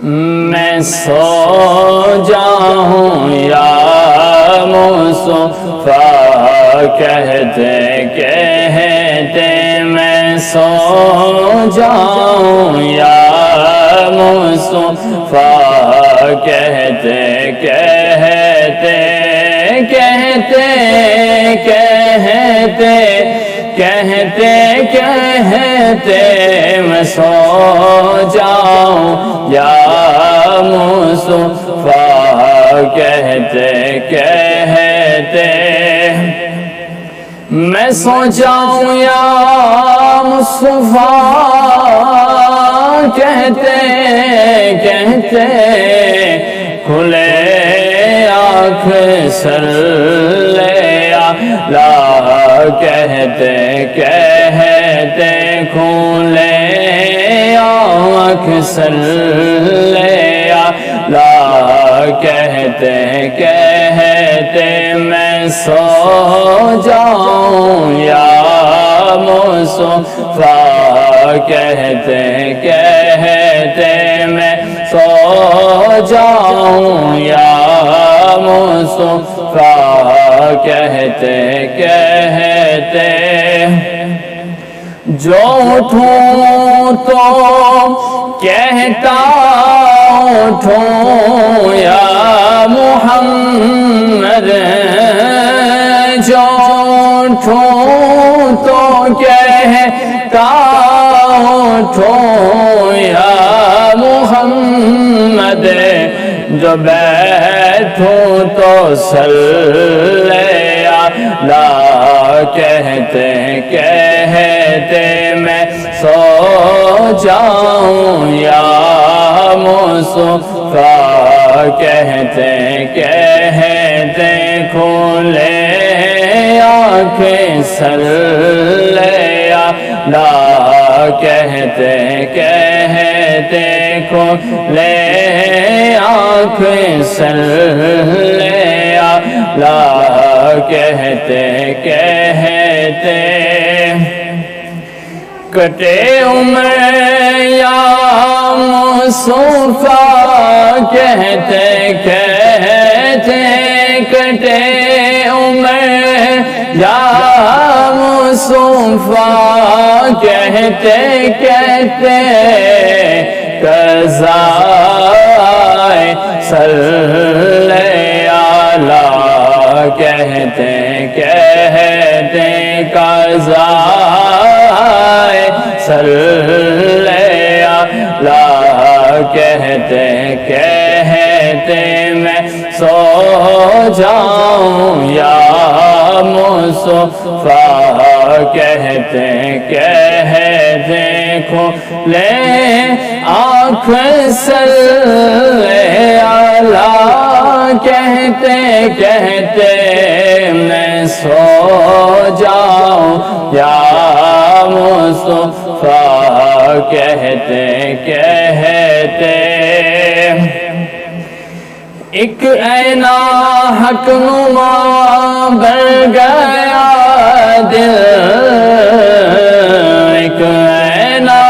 میں سو جاؤں یا مصطفی کہتے کہتے میں سو جاؤں یا مصطفی کہتے کہتے کہتے کہتے کہتے کہتے میں سو جاؤں یا مصطفی کہتے کہتے میں سو جاؤں یا مصطفی کہتے کہتے کھلے آنکھ صلی اللہ کہتے کہتے کھلے آنکھ صلی اللہ کہتے کہتے میں سو جاؤں یا مصطفی کہتے کہتے میں سو جاؤں یا مصطفی کہتے کہتے جو اٹھوں تو کہتا اٹھوں یا محمد جو اٹھوں تو کہتا اٹھوں یا محمد جو بیٹھوں تو صلی اللہ کہتے کہتے میں سو جاؤں یا مصطفی کہتے کہتے کھلے آنکھ صلی اللہ کہتے کہتے کھلے آنکھ صلی اللہ کہتے کہتے کٹے عمر یا مصطفی کہتے کہتے کٹے عمر یا مصطفی کہتے کہتے قضائے صلی اللہ کہتے کہتے قضائے صلی اللہ کہتے کہتے میں سو جاؤں یا مصطفی کہتے کہتے کھلے آنکھ صلی اللہ کہتے کہتے میں سو جاؤں یا مصطفی کہتے کہتے ایک اینا حق نما بن گیا دل ایک اینا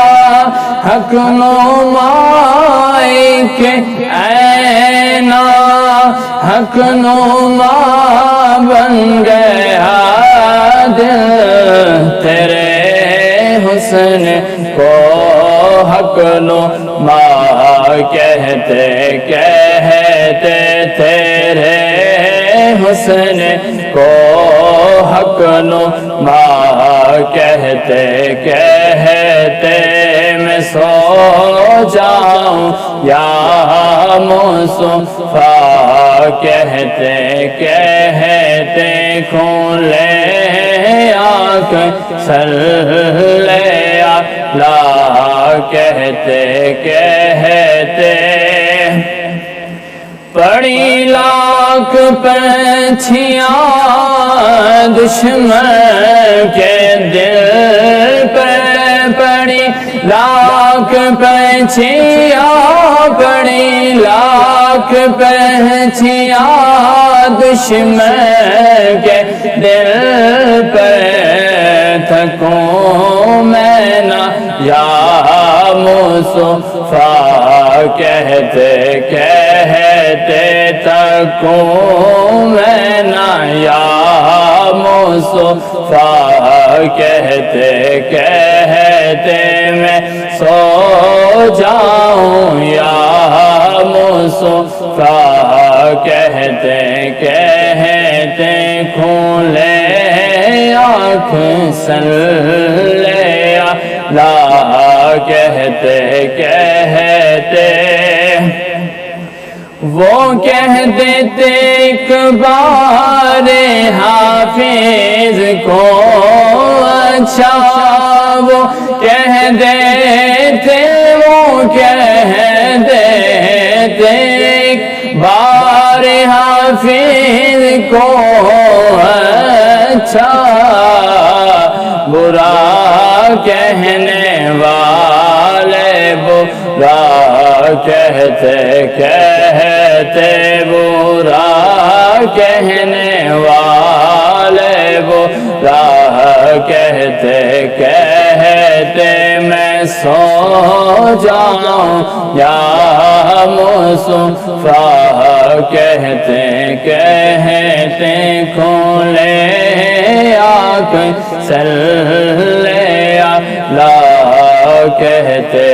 حق نما ایک اینا حق نما بن گیا دل تیرے حسن کو حق نما کہتے کہتے تیرے حسن کو حق نما کہتے کہتے میں سو جاؤں یا مصطفی کہتے کہتے کھلے آنکھ صلی اللہ کہتے کہتے پڑی لاکھ پنچھیاں دشمن کے دل پہ پڑی لاکھ پنچھیاں پڑی لاکھ پنچھیاں دشمن کے دل پہ تھکوں میں نہ یا مصطفی کہتے کہتے تکوں میں نہ یا مصطفی، کہتے کہتے میں سو جاؤں یا مصطفی، کہتے کہتے کھلے آنکھ صلی اللہ، کہتے کہتے وہ کہہ دیتے ایک بار حافظ کو اچھا، وہ کہہ دیتے، وہ کہہ دیتے ایک بار حافظ کو اچھا، برا کہنے والے برا کہتے کہتے، برا کہنے والے برا کہتے کہتے میں سو جاؤں یا مصطفی، کہتے کہتے کھلے آنکھ صلی اللہ، کہتے